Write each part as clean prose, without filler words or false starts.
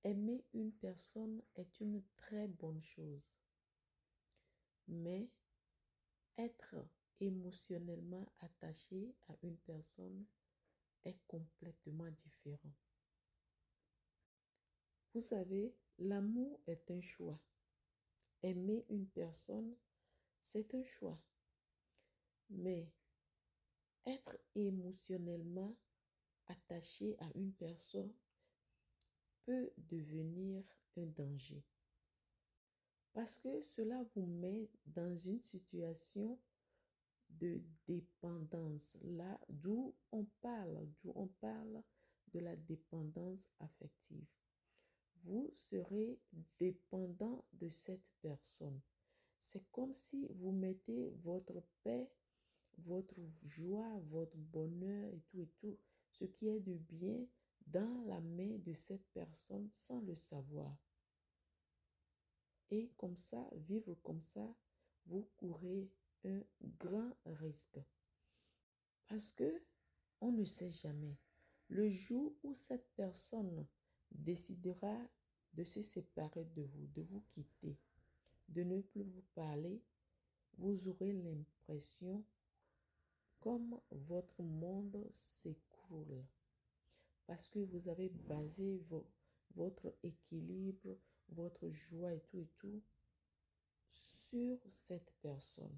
Aimer une personne est une très bonne chose, mais être émotionnellement attaché à une personne est complètement différent. Vous savez, l'amour est un choix. Aimer une personne, c'est un choix. Mais être émotionnellement attaché à une personne peut devenir un danger. Parce que cela vous met dans une situation de dépendance, là d'où on parle de la dépendance affective. Vous serez dépendant de cette personne. C'est comme si vous mettez votre paix, votre joie, votre bonheur et tout, ce qui est de bien dans la main de cette personne sans le savoir. Et comme ça, vivre comme ça, vous courez un grand risque. Parce que on ne sait jamais. Le jour où cette personne décidera de se séparer de vous quitter, de ne plus vous parler, vous aurez l'impression comme votre monde s'écroule. Parce que vous avez basé votre équilibre, votre joie et tout sur cette personne.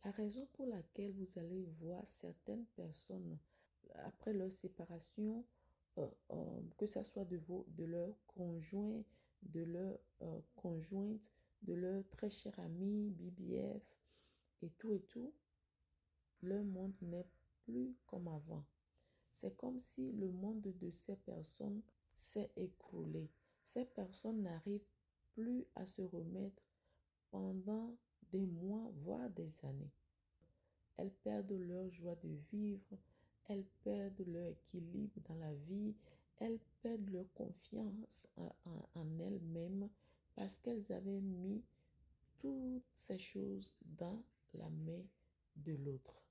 La raison pour laquelle vous allez voir certaines personnes après leur séparation, que ce soit de leur conjoint, de leur conjointe, de leur très cher ami, BBF et tout, leur monde n'est plus comme avant. C'est comme si le monde de ces personnes s'est écroulé. Ces personnes n'arrivent plus à se remettre pendant des mois, voire des années. Elles perdent leur joie de vivre, elles perdent leur équilibre dans la vie, elles perdent leur confiance en elles-mêmes parce qu'elles avaient mis toutes ces choses dans la main de l'autre.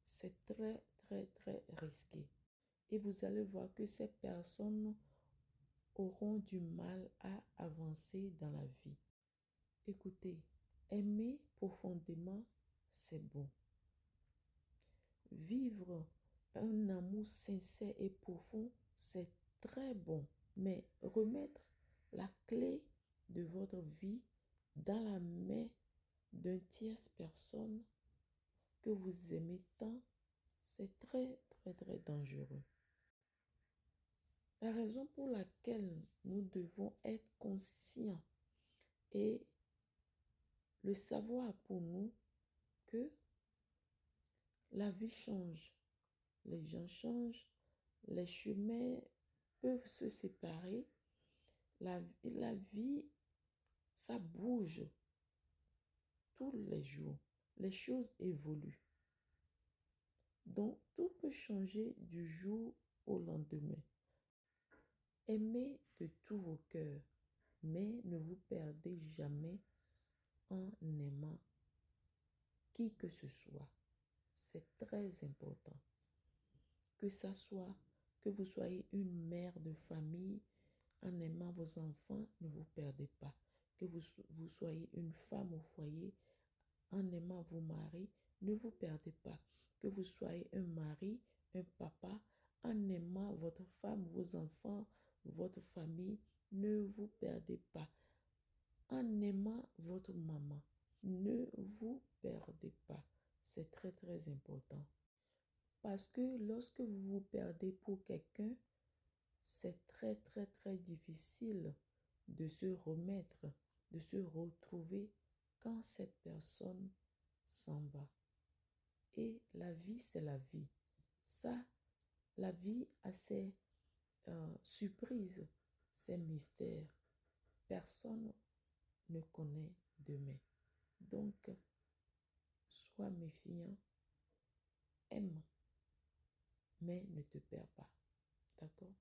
C'est très, très, très risqué. Et vous allez voir que ces personnes auront du mal à avancer dans la vie. Écoutez, aimer profondément, c'est bon. Vivre un amour sincère et profond, c'est très bon. Mais remettre la clé de votre vie dans la main d'une tierce personne que vous aimez tant, c'est très, très, très dangereux. La raison pour laquelle nous devons être conscients et le savoir pour nous que la vie change, les gens changent, les chemins peuvent se séparer, la vie, ça bouge tous les jours, les choses évoluent. Donc, tout peut changer du jour au lendemain. Aimez de tout vos cœurs, mais ne vous perdez jamais en aimant qui que ce soit. C'est très important. Que ça soit, que vous soyez une mère de famille, en aimant vos enfants, ne vous perdez pas. Que vous soyez une femme au foyer, en aimant vos maris, ne vous perdez pas. Que vous soyez un mari, un papa, en aimant votre femme, vos enfants, votre famille, ne vous perdez pas. En aimant votre maman, ne vous perdez pas. C'est très très important. Parce que lorsque vous vous perdez pour quelqu'un, c'est très très très difficile de se remettre, de se retrouver quand cette personne s'en va. Et la vie, c'est la vie. Ça, la vie a ses surprises, ses mystères. Personne ne connaît demain. Donc, sois méfiant, aime, mais ne te perds pas. D'accord?